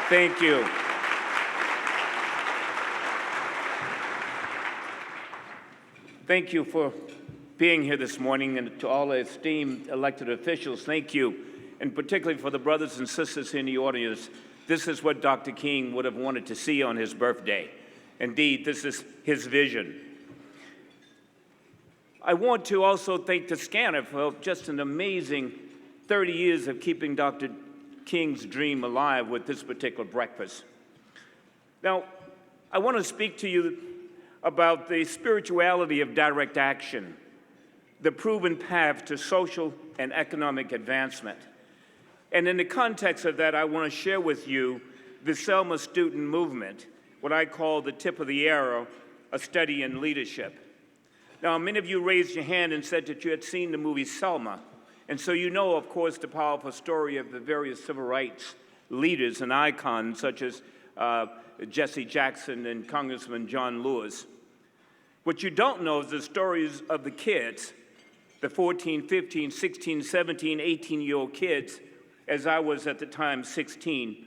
Thank you. Thank you for being here this morning, and to all the esteemed elected officials, thank you, and particularly for the brothers and sisters in the audience. This is what Dr. King would have wanted to see on his birthday. Indeed, this is his vision. I want to also thank the Skanner for just an amazing 30 years of keeping Dr. King's dream alive with this particular breakfast. Now, I want to speak to you about the spirituality of direct action, the proven path to social and economic advancement. And in the context of that, I want to share with you the Selma student movement, what I call the tip of the arrow, a study in leadership. Now, many of you raised your hand and said that you had seen the movie Selma. And so you know, of course, the powerful story of the various civil rights leaders and icons such as Jesse Jackson and Congressman John Lewis. What you don't know is the stories of the kids, the 14, 15, 16, 17, 18-year-old kids, as I was at the time 16.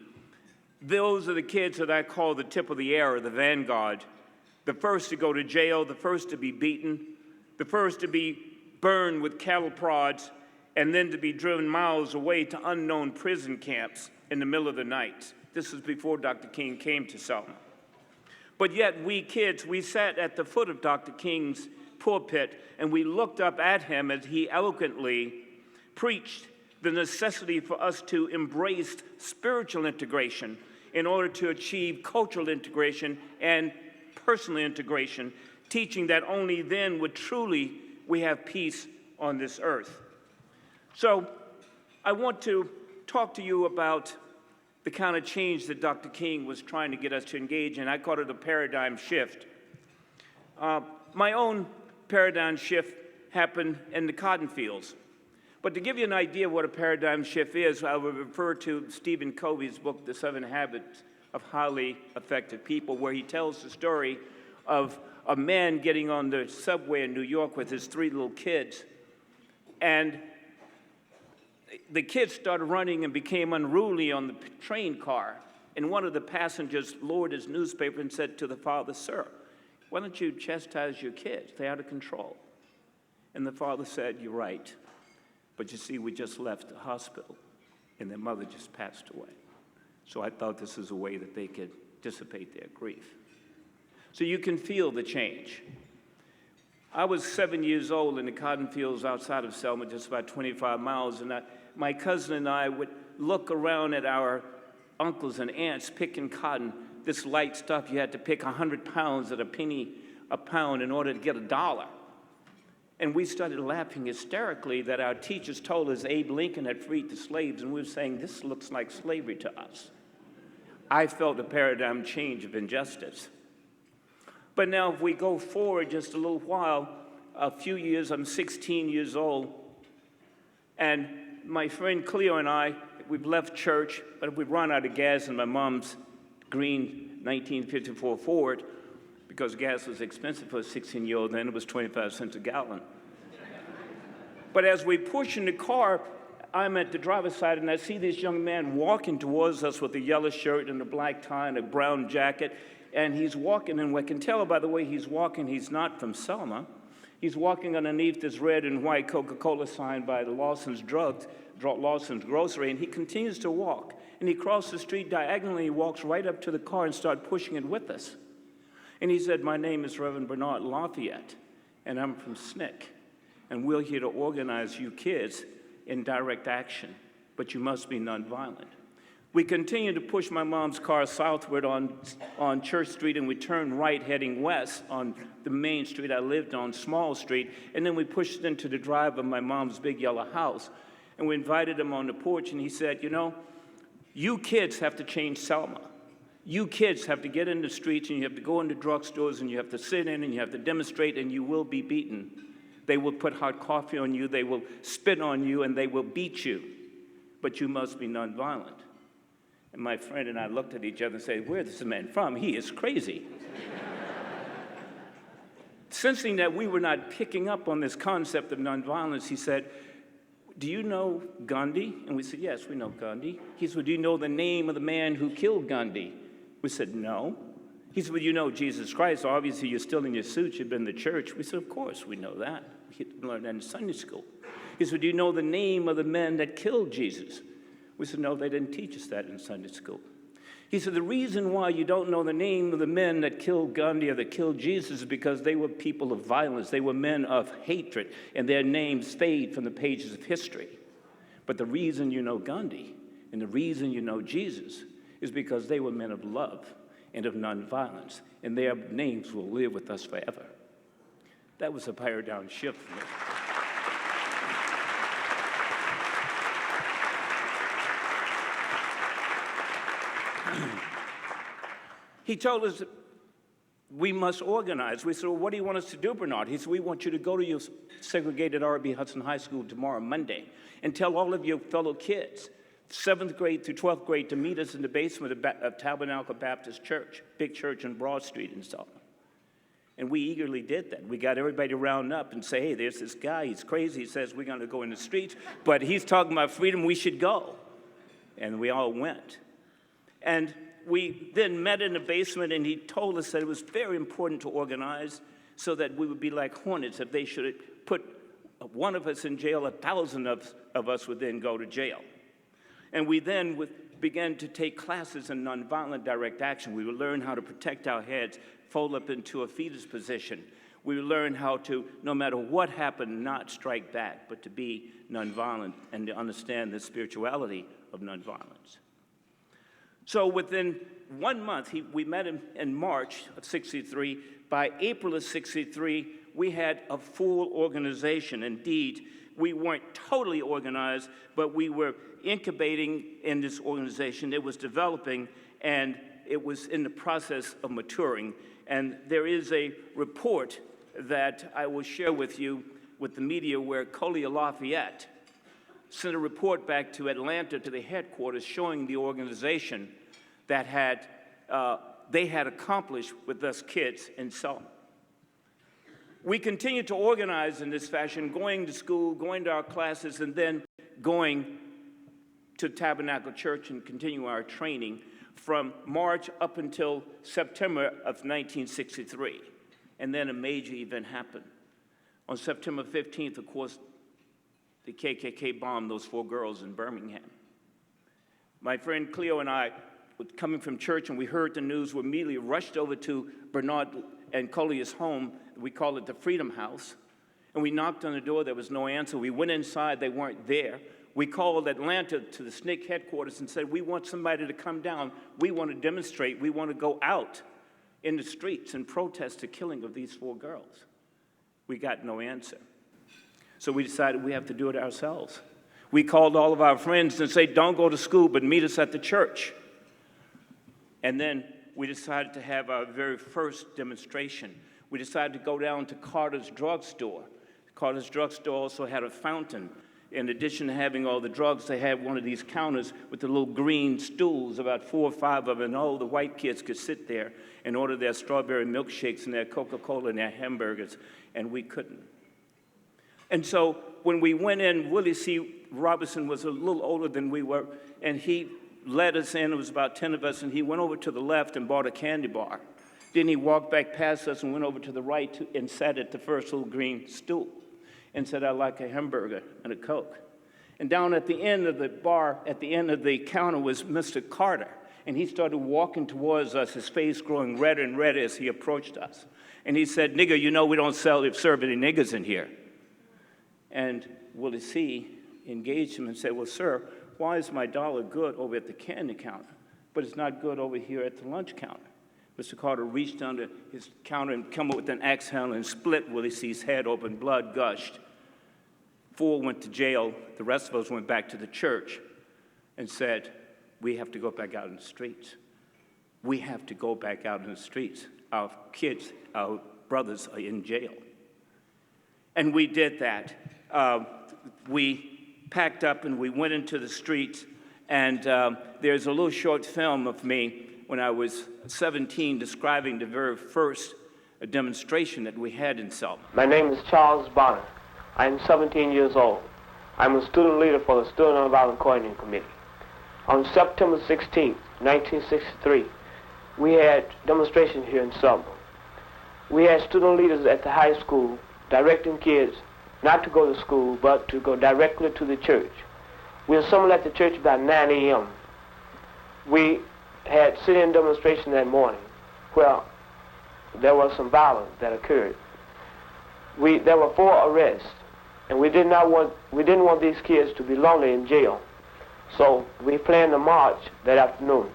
Those are the kids that I call the tip of the arrow, the vanguard, the first to go to jail, the first to be beaten, the first to be burned with cattle prods, and then to be driven miles away to unknown prison camps in the middle of the night. This was before Dr. King came to Selma. But yet we kids, we sat at the foot of Dr. King's pulpit and we looked up at him as he eloquently preached the necessity for us to embrace spiritual integration in order to achieve cultural integration and personal integration, teaching that only then would truly we have peace on this earth. So I want to talk to you about the kind of change that Dr. King was trying to get us to engage in. I call it a paradigm shift. My own paradigm shift happened in the cotton fields. But to give you an idea of what a paradigm shift is, I would refer to Stephen Covey's book, The 7 Habits of Highly Effective People, where he tells the story of a man getting on the subway in New York with his 3 little kids. And the kids started running and became unruly on the train car. And one of the passengers lowered his newspaper and said to the father, "Sir, why don't you chastise your kids? They're out of control." And the father said, "You're right. But you see, we just left the hospital, and their mother just passed away. So I thought this was a way that they could dissipate their grief." So you can feel the change. I was 7 years old in the cotton fields outside of Selma, just about 25 miles, and my cousin and I would look around at our uncles and aunts picking cotton, this light stuff. You had to pick 100 pounds at a penny a pound in order to get $1. And we started laughing hysterically that our teachers told us Abe Lincoln had freed the slaves, and we were saying, this looks like slavery to us. I felt a paradigm change of injustice. But now if we go forward just a little while, a few years, I'm 16 years old, and my friend Cleo and I, we've left church, but we've run out of gas in my mom's green 1954 Ford, because gas was expensive for a 16-year-old, then it was 25 cents a gallon. But as we push in the car, I'm at the driver's side, and I see this young man walking towards us with a yellow shirt and a black tie and a brown jacket, and he's walking, and we can tell by the way he's walking, he's not from Selma. He's walking underneath this red and white Coca-Cola sign by the Lawson's Grocery, and he continues to walk. And he crosses the street diagonally, he walks right up to the car and starts pushing it with us. And he said, "My name is Reverend Bernard Lafayette, and I'm from SNCC, and we're here to organize you kids in direct action, but you must be nonviolent." We continued to push my mom's car southward on Church Street, and we turned right heading west on the main street I lived on, Small Street, and then we pushed into the drive of my mom's big yellow house, and we invited him on the porch, and he said, "You know, you kids have to change Selma. You kids have to get in the streets, and you have to go into drugstores, and you have to sit in, and you have to demonstrate, and you will be beaten. They will put hot coffee on you, they will spit on you, and they will beat you, but you must be nonviolent." And my friend and I looked at each other and said, "Where is this man from? He is crazy." Sensing that we were not picking up on this concept of nonviolence, he said, do you know Gandhi? And we said, yes, we know Gandhi. He said, well, do you know the name of the man who killed Gandhi? We said, no. He said, well, you know Jesus Christ. Obviously, you're still in your suit. You've been to church. We said, of course, we know that. We learned that in Sunday school. He said, do you know the name of the men that killed Jesus? We said, no, they didn't teach us that in Sunday school. He said, the reason why you don't know the name of the men that killed Gandhi or that killed Jesus is because they were people of violence. They were men of hatred, and their names fade from the pages of history. But the reason you know Gandhi and the reason you know Jesus is because they were men of love and of nonviolence, and their names will live with us forever. That was a paradigm shift for me. He told us that we must organize. We said, well, what do you want us to do, Bernard? He said, we want you to go to your segregated R.B. Hudson High School tomorrow, Monday, and tell all of your fellow kids, 7th grade through 12th grade, to meet us in the basement of Tabernacle Baptist Church, big church on Broad Street in Selma. And we eagerly did that. We got everybody to round up and say, hey, there's this guy. He's crazy. He says we're going to go in the streets, but he's talking about freedom. We should go. And we all went. And we then met in the basement, and he told us that it was very important to organize so that we would be like hornets. If they should put one of us in jail, 1,000 of us would then go to jail. And we then began to take classes in nonviolent direct action. We would learn how to protect our heads, fold up into a fetus position. We would learn how to, no matter what happened, not strike back, but to be nonviolent and to understand the spirituality of nonviolence. So within 1 month, we met him in March of '63. By April of '63, we had a full organization. Indeed, we weren't totally organized, but we were incubating in this organization. It was developing, and it was in the process of maturing. And there is a report that I will share with you with the media where Collier Lafayette sent a report back to Atlanta to the headquarters showing the organization that they had accomplished with us kids in Selma. We continued to organize in this fashion, going to school, going to our classes, and then going to Tabernacle Church and continuing our training from March up until September of 1963. And then a major event happened. On September 15th, of course, the KKK bombed those 4 girls in Birmingham. My friend Cleo and I were coming from church, and we heard the news. We immediately rushed over to Bernard and Collier's home. We call it the Freedom House. And we knocked on the door. There was no answer. We went inside. They weren't there. We called Atlanta to the SNCC headquarters and said, we want somebody to come down. We want to demonstrate. We want to go out in the streets and protest the killing of these 4 girls. We got no answer. So we decided we have to do it ourselves. We called all of our friends and said, don't go to school, but meet us at the church. And then we decided to have our very first demonstration. We decided to go down to Carter's drugstore. Carter's drugstore also had a fountain. In addition to having all the drugs, they had one of these counters with the little green stools, about 4 or 5 of them, and all the white kids could sit there and order their strawberry milkshakes and their Coca-Cola and their hamburgers, and we couldn't. And so when we went in, Willie C. Robinson was a little older than we were, and he led us in. It was about 10 of us, and he went over to the left and bought a candy bar. Then he walked back past us and went over to the right and sat at the first little green stool and said, I'd like a hamburger and a Coke. And down at the end of the bar, at the end of the counter, was Mr. Carter. And he started walking towards us, his face growing redder and redder as he approached us. And he said, nigger, you know we don't serve any niggers in here. And Willie C. engaged him and said, well, sir, why is my dollar good over at the candy counter, but it's not good over here at the lunch counter? Mr. Carter reached under his counter and came up with an axe handle and split Willie C.'s head open. Blood gushed. 4 went to jail. The rest of us went back to the church and said, we have to go back out in the streets. We have to go back out in the streets. Our kids, our brothers are in jail. And we did that. We packed up and we went into the streets. And there's a little short film of me when I was 17 describing the very first demonstration that we had in Selma. My name is Charles Bonner. I am 17 years old. I'm a student leader for the Student Nonviolent Coordinating Committee. On September 16, 1963, we had demonstrations here in Selma. We had student leaders at the high school directing kids not to go to school, but to go directly to the church. We assembled at the church about 9 a.m. We had sit-in demonstration that morning where there was some violence that occurred. There were 4 arrests, and we didn't want these kids to be lonely in jail. So we planned a march that afternoon.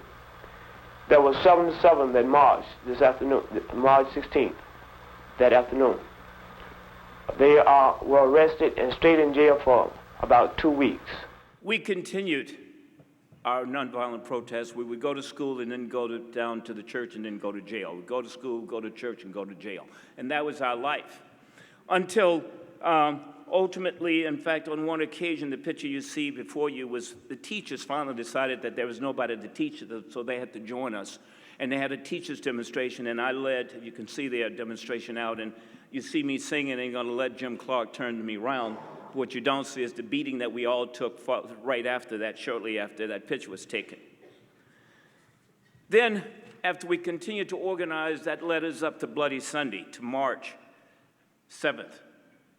There were 77 that marched this afternoon, March 16th, that afternoon. They were arrested and stayed in jail for about 2 weeks. We continued our nonviolent protests. We would go to school and then go down to the church and then go to jail. We'd go to school, go to church, and go to jail. And that was our life. Until ultimately, in fact, on one occasion, the picture you see before you was the teachers finally decided that there was nobody to teach them, so they had to join us. And they had a teachers demonstration, and I led, you can see their demonstration out, and you see me singing, and you're gonna let Jim Clark turn me around. What you don't see is the beating that we all took right after that, shortly after that picture was taken. Then, after we continued to organize, that led us up to Bloody Sunday, to March 7th,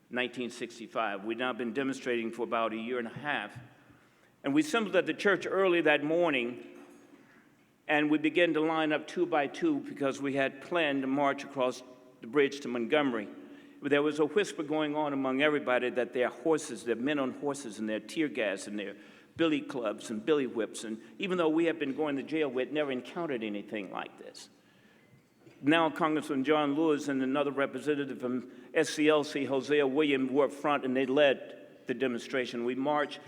1965. We'd now been demonstrating for about a year and a half. And we assembled at the church early that morning, and we began to line up 2 by 2 because we had planned to march across the bridge to Montgomery. There was a whisper going on among everybody that their horses, their men on horses, and their tear gas, and their billy clubs and billy whips, and even though we had been going to jail, we had never encountered anything like this. Now Congressman John Lewis and another representative from SCLC, Hosea Williams, were up front, and they led the demonstration. We marched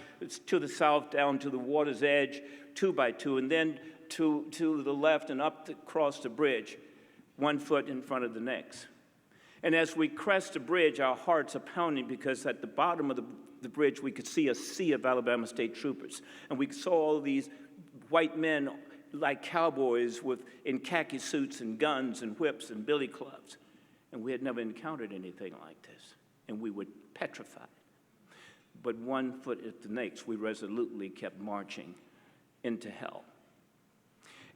to the south, down to the water's edge, 2 by 2, and then to the left and up across the bridge, 1 foot in front of the next. And as we crest the bridge, our hearts are pounding because at the bottom of the bridge, we could see a sea of Alabama State Troopers. And we saw all these white men like cowboys in khaki suits and guns and whips and billy clubs. And we had never encountered anything like this. And we were petrified. But 1 foot at the next, we resolutely kept marching into hell.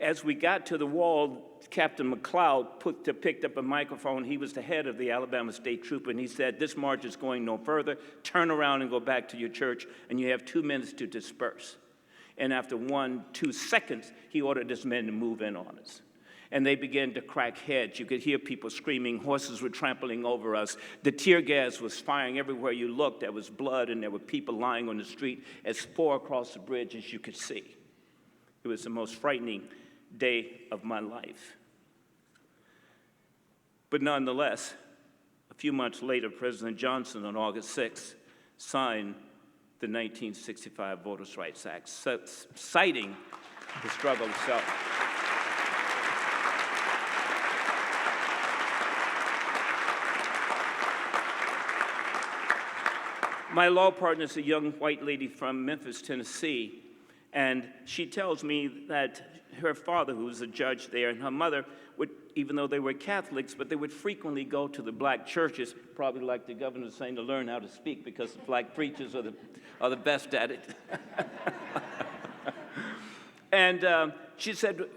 As we got to the wall, Captain McLeod picked up a microphone. He was the head of the Alabama State Trooper, and he said, "This march is going no further. Turn around and go back to your church, and you have 2 minutes to disperse." And after 1-2 seconds, he ordered his men to move in on us. And they began to crack heads. You could hear people screaming. Horses were trampling over us. The tear gas was firing everywhere you looked. There was blood, and there were people lying on the street as far across the bridge as you could see. It was the most frightening day of my life. But nonetheless, a few months later, President Johnson on August 6th signed the 1965 Voters' Rights Act, citing the struggle itself. My law partner is a young white lady from Memphis, Tennessee, and she tells me that her father, who was a judge there, and her mother would, even though they were Catholics, but they would frequently go to the black churches, probably like the governor was saying, to learn how to speak because the black preachers are the best at it. And she said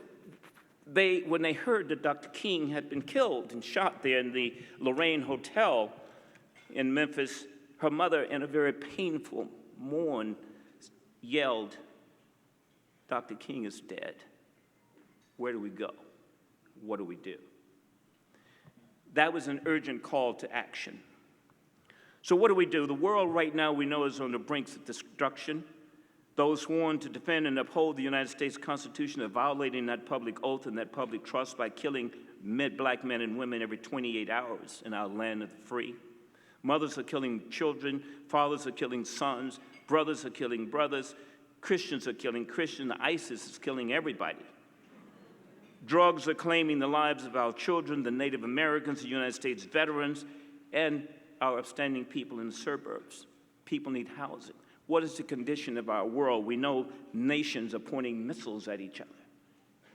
when they heard that Dr. King had been killed and shot there in the Lorraine Hotel in Memphis, her mother, in a very painful mourn, yelled, "Dr. King is dead. Where do we go? What do we do?" That was an urgent call to action. So what do we do? The world right now we know is on the brink of destruction. Those sworn to defend and uphold the United States Constitution are violating that public oath and that public trust by killing black men and women every 28 hours in our land of the free. Mothers are killing children, fathers are killing sons, brothers are killing brothers, Christians are killing Christians, ISIS is killing everybody. Drugs are claiming the lives of our children, the Native Americans, the United States veterans, and our upstanding people in the suburbs. People need housing. What is the condition of our world? We know nations are pointing missiles at each other.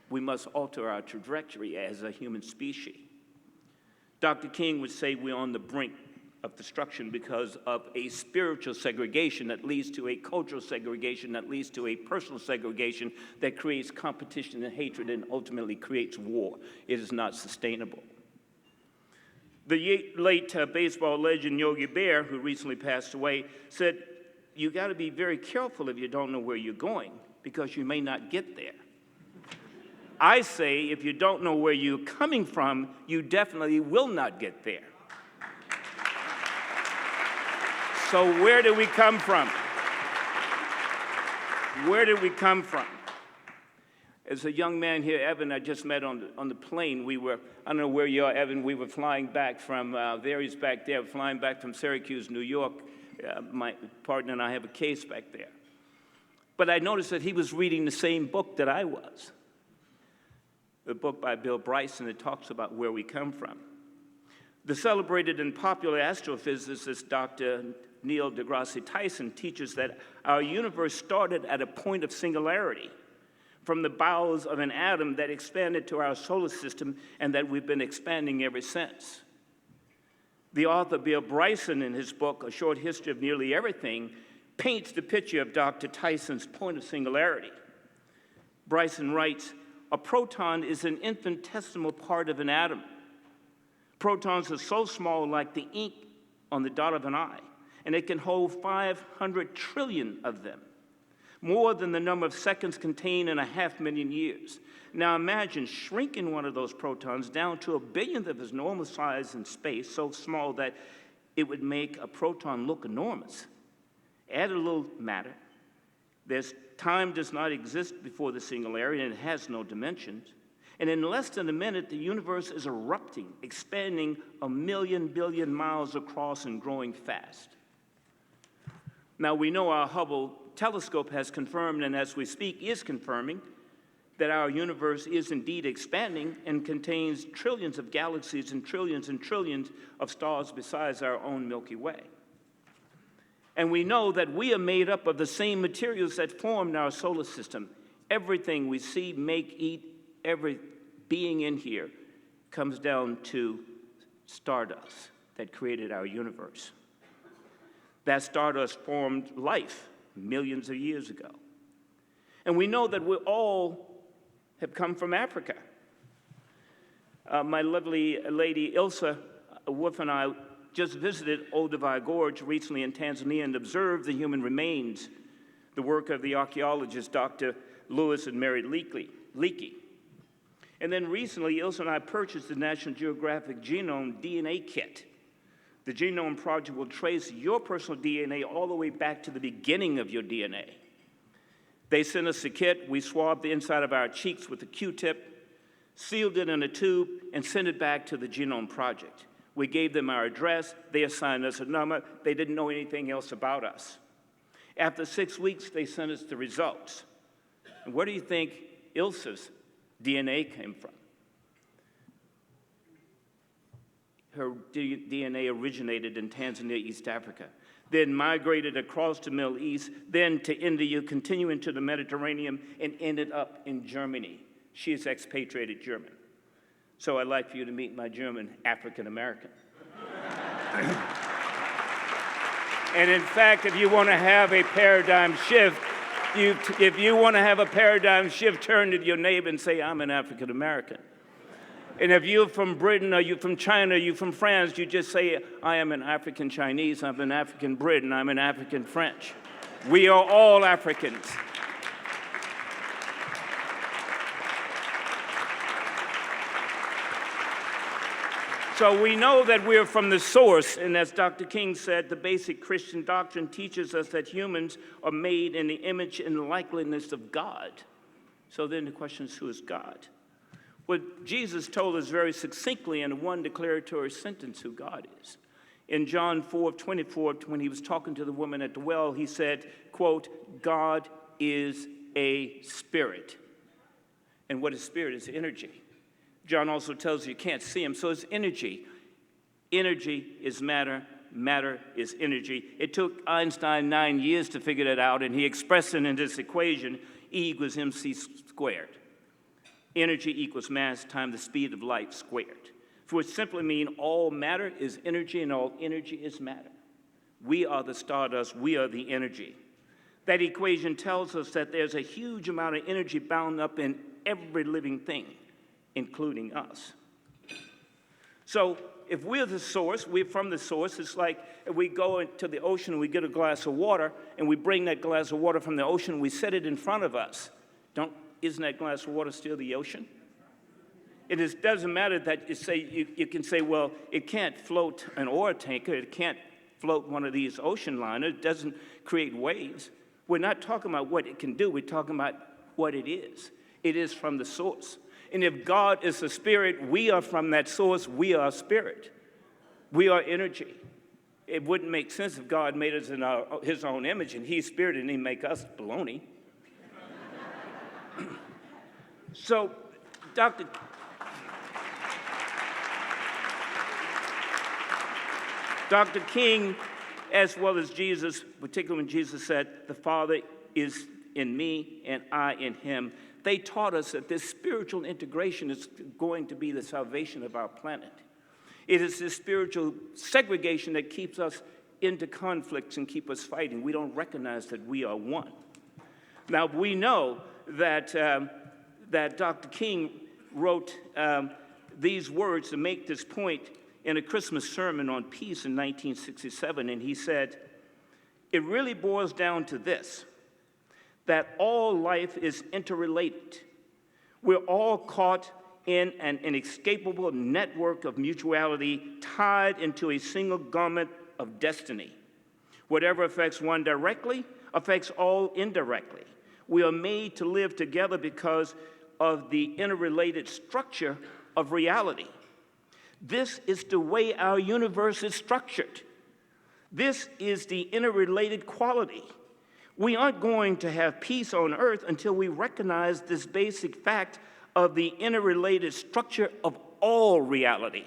We must alter our trajectory as a human species. Dr. King would say we're on the brink of destruction because of a spiritual segregation that leads to a cultural segregation that leads to a personal segregation that creates competition and hatred and ultimately creates war. It is not sustainable. The late baseball legend Yogi Bear, who recently passed away, said, you got to be very careful if you don't know where you're going, because you may not get there. I say, if you don't know where you're coming from, you definitely will not get there. So where did we come from? Where did we come from? As a young man here, Evan, I just met on the plane. We were, I don't know where you are, Evan, we were flying back from, Vary's back there, flying back from Syracuse, New York. My partner and I have a case back there. But I noticed that he was reading the same book that I was. The book by Bill Bryson that talks about where we come from. The celebrated and popular astrophysicist Dr. Neil deGrasse Tyson teaches that our universe started at a point of singularity, from the bowels of an atom that expanded to our solar system and that we've been expanding ever since. The author Bill Bryson, in his book, A Short History of Nearly Everything, paints the picture of Dr. Tyson's point of singularity. Bryson writes, a proton is an infinitesimal part of an atom. Protons are so small like the ink on the dot of an eye, and it can hold 500 trillion of them, more than the number of seconds contained in 500,000 years. Now imagine shrinking one of those protons down to 1/1000th of its normal size in space, so small that it would make a proton look enormous. Add a little matter. Time does not exist before the singularity, and it has no dimensions. And in less than a minute, the universe is erupting, expanding 1,000,000 billion miles across and growing fast. Now, we know our Hubble telescope has confirmed, and as we speak is confirming, that our universe is indeed expanding and contains trillions of galaxies and trillions of stars besides our own Milky Way. And we know that we are made up of the same materials that formed our solar system. Everything we see, make, eat, every being in here comes down to stardust that created our universe. That stardust formed life millions of years ago. And we know that we all have come from Africa. My lovely lady Ilsa Wolf and I just visited Olduvai Gorge recently in Tanzania and observed the human remains, the work of the archaeologists Dr. Lewis and Mary Leakey. And then recently, Ilsa and I purchased the National Geographic Genome DNA Kit. The Genome Project will trace your personal DNA all the way back to the beginning of your DNA. They sent us a kit. We swabbed the inside of our cheeks with a Q-tip, sealed it in a tube, and sent it back to the Genome Project. We gave them our address. They assigned us a number. They didn't know anything else about us. After 6 weeks, they sent us the results. And where do you think Ilsa's DNA came from? Her DNA originated in Tanzania, East Africa, then migrated across the Middle East, then to India, continuing to the Mediterranean, and ended up in Germany. She is expatriated German. So I'd like for you to meet my German African-American. And in fact, if you want to have a paradigm shift, if you want to have a paradigm shift, turn to your neighbor and say, I'm an African-American. And if you're from Britain, or you're from China, or you're from France, you just say, I am an African Chinese, I'm an African Briton, I'm an African French. We are all Africans. So we know that we're from the source, and as Dr. King said, the basic Christian doctrine teaches us that humans are made in the image and likeness of God. So then the question is, who is God? Well, Jesus told us very succinctly in one declaratory sentence who God is. In John 4:24, when he was talking to the woman at the well, he said, quote, God is a spirit. And what is spirit? Is energy. John also tells you can't see him, so it's energy. Energy is matter, matter is energy. It took Einstein 9 years to figure that out, and he expressed it in this equation, E equals mc squared. Energy equals mass times the speed of light squared. which simply mean all matter is energy and all energy is matter. We are the stardust, we are the energy. That equation tells us that there's a huge amount of energy bound up in every living thing, including us. So if we're the source, we're from the source, it's like if we go into the ocean and we get a glass of water and we bring that glass of water from the ocean, we set it in front of us. Isn't that glass of water still the ocean? It doesn't matter that you can say, well, it can't float an oil tanker, it can't float one of these ocean liners, it doesn't create waves. We're not talking about what it can do, we're talking about what it is. It is from the source. And if God is a spirit, we are from that source, we are spirit. We are energy. It wouldn't make sense if God made us in his own image and he's spirit and he make us baloney. So, Dr. King, as well as Jesus, particularly when Jesus said, the Father is in me and I in him, they taught us that this spiritual integration is going to be the salvation of our planet. It is this spiritual segregation that keeps us into conflicts and keep us fighting. We don't recognize that we are one. Now, we know that Dr. King wrote these words to make this point in a Christmas sermon on peace in 1967, and he said, it really boils down to this, that all life is interrelated. We're all caught in an inescapable network of mutuality tied into a single garment of destiny. Whatever affects one directly affects all indirectly. We are made to live together because of the interrelated structure of reality. This is the way our universe is structured. This is the interrelated quality. We aren't going to have peace on earth until we recognize this basic fact of the interrelated structure of all reality.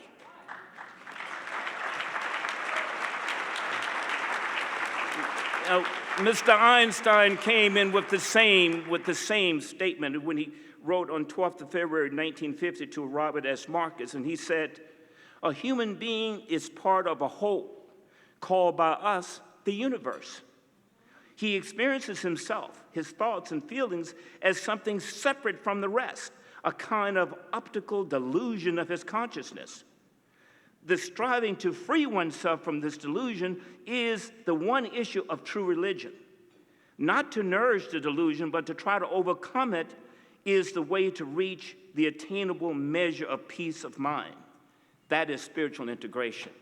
Now, Mr. Einstein came in with the same statement when he wrote on 12th of February 1950 to Robert S. Marcus, and he said, a human being is part of a whole called by us the universe. He experiences himself, his thoughts and feelings as something separate from the rest, a kind of optical delusion of his consciousness. The striving to free oneself from this delusion is the one issue of true religion. Not to nourish the delusion, but to try to overcome it is the way to reach the attainable measure of peace of mind. That is spiritual integration.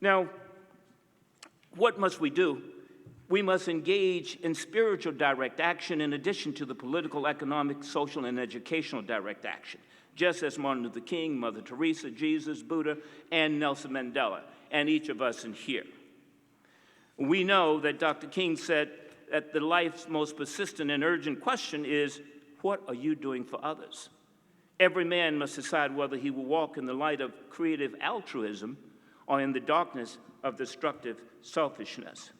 Now, what must we do? We must engage in spiritual direct action in addition to the political, economic, social, and educational direct action, just as Martin Luther King, Mother Teresa, Jesus, Buddha, and Nelson Mandela, and each of us in here. We know that Dr. King said that the life's most persistent and urgent question is, what are you doing for others? Every man must decide whether he will walk in the light of creative altruism or in the darkness of destructive selfishness.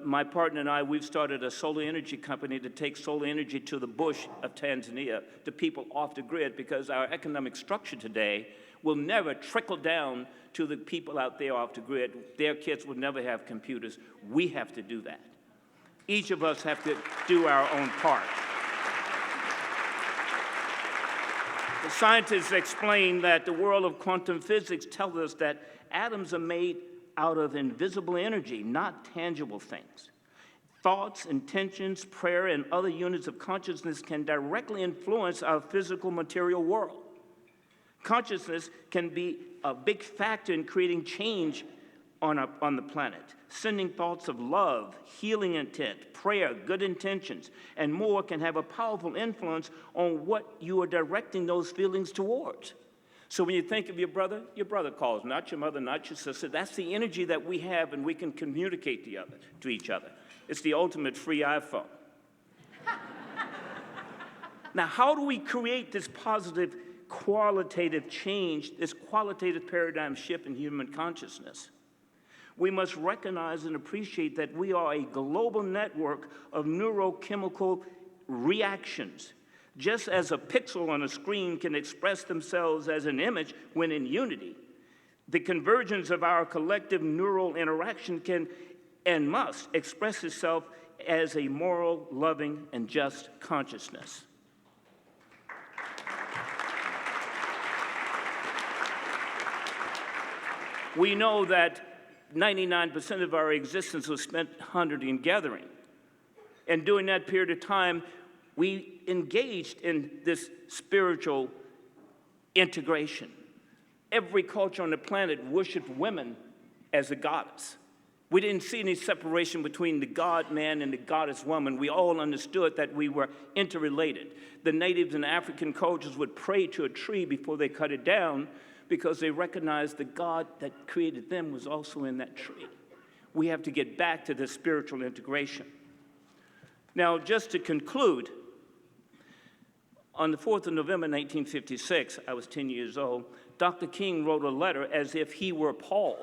My partner and I, we've started a solar energy company to take solar energy to the bush of Tanzania, to people off the grid, because our economic structure today will never trickle down to the people out there off the grid. Their kids will never have computers. We have to do that. Each of us have to do our own part. The scientists explain that the world of quantum physics tells us that atoms are made out of invisible energy, not tangible things. Thoughts, intentions, prayer, and other units of consciousness can directly influence our physical material world. Consciousness can be a big factor in creating change on the planet, sending thoughts of love, healing intent, prayer, good intentions, and more can have a powerful influence on what you are directing those feelings towards. So when you think of your brother calls, not your mother, not your sister. That's the energy that we have, and we can communicate to each other. It's the ultimate free iPhone. Now, how do we create this positive qualitative change, this qualitative paradigm shift in human consciousness? We must recognize and appreciate that we are a global network of neurochemical reactions Just as a pixel on a screen can express themselves as an image when in unity, the convergence of our collective neural interaction can and must express itself as a moral, loving, and just consciousness. We know that 99% of our existence was spent hunting and gathering. And during that period of time, we engaged in this spiritual integration. Every culture on the planet worshiped women as a goddess. We didn't see any separation between the God man and the goddess woman. We all understood that we were interrelated. The natives and African cultures would pray to a tree before they cut it down because they recognized the God that created them was also in that tree. We have to get back to this spiritual integration. Now, just to conclude, on the 4th of November, 1956, I was 10 years old, Dr. King wrote a letter as if he were Paul,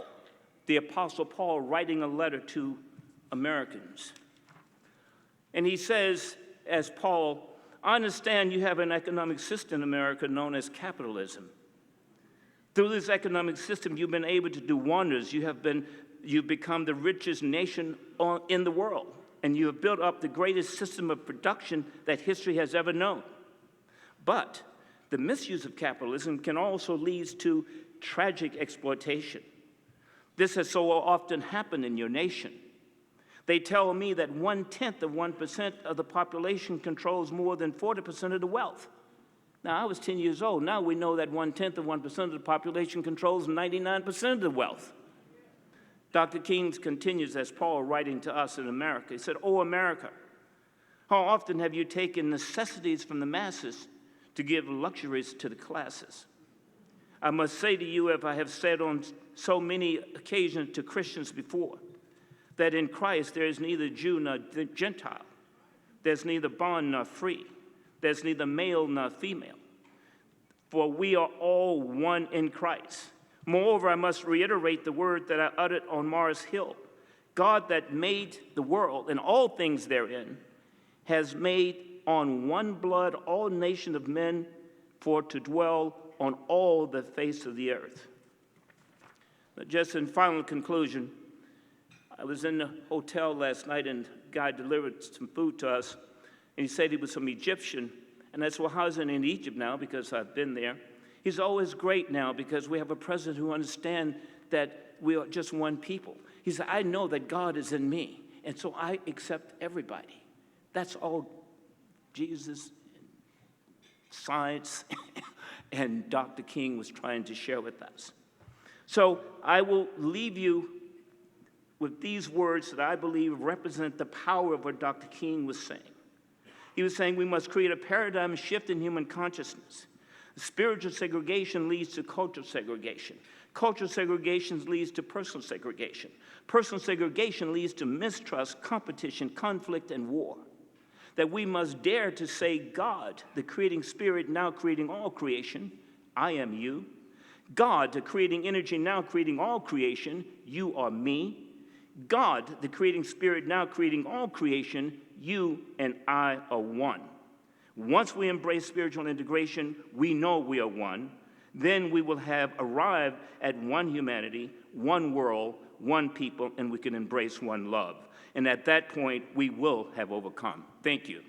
the Apostle Paul, writing a letter to Americans. And he says, as Paul, I understand you have an economic system in America known as capitalism. Through this economic system, you've been able to do wonders. You've become the richest nation in the world, and you have built up the greatest system of production that history has ever known. But the misuse of capitalism can also lead to tragic exploitation. This has so often happened in your nation. They tell me that 0.1% of the population controls more than 40% of the wealth. Now, I was 10 years old. Now we know that 0.1% of the population controls 99% of the wealth. Dr. King continues as Paul writing to us in America. He said, "Oh, America, how often have you taken necessities from the masses to give luxuries to the classes? I must say to you, as I have said on so many occasions to Christians before, that in Christ there is neither Jew nor Gentile. There's neither bond nor free. There's neither male nor female. For we are all one in Christ. Moreover, I must reiterate the word that I uttered on Mars Hill. God that made the world and all things therein has made on one blood all nations of men for to dwell on all the face of the earth." But just in final conclusion, I was in the hotel last night and a guy delivered some food to us, and he said he was from Egyptian. And I said, "Well, how's it in Egypt now?" Because I've been there. He's always great now because we have a president who understands that we are just one people. He said, "I know that God is in me, and so I accept everybody." That's all Jesus, science, and Dr. King was trying to share with us. So I will leave you with these words that I believe represent the power of what Dr. King was saying. He was saying we must create a paradigm shift in human consciousness. Spiritual segregation leads to cultural segregation. Cultural segregation leads to personal segregation. Personal segregation leads to mistrust, competition, conflict, and war. That we must dare to say, God, the creating spirit, now creating all creation, I am you. God, the creating energy, now creating all creation, you are me. God, the creating spirit, now creating all creation, you and I are one. Once we embrace spiritual integration, we know we are one. Then we will have arrived at one humanity, one world, one people, and we can embrace one love. And at that point, we will have overcome. Thank you.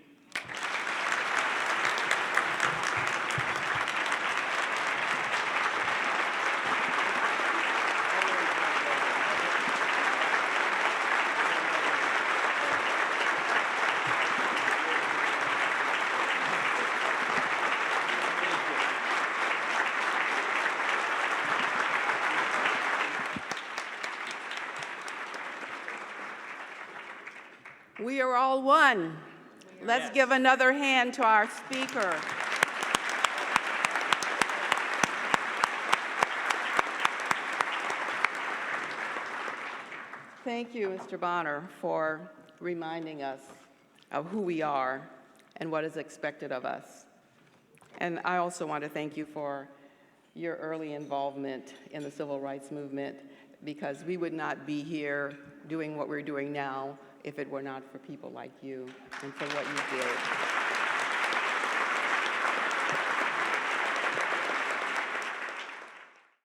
We are all one. Let's give another hand to our speaker. Thank you, Mr. Bonner, for reminding us of who we are and what is expected of us. And I also want to thank you for your early involvement in the civil rights movement, because we would not be here doing what we're doing now if it were not for people like you and for what you did.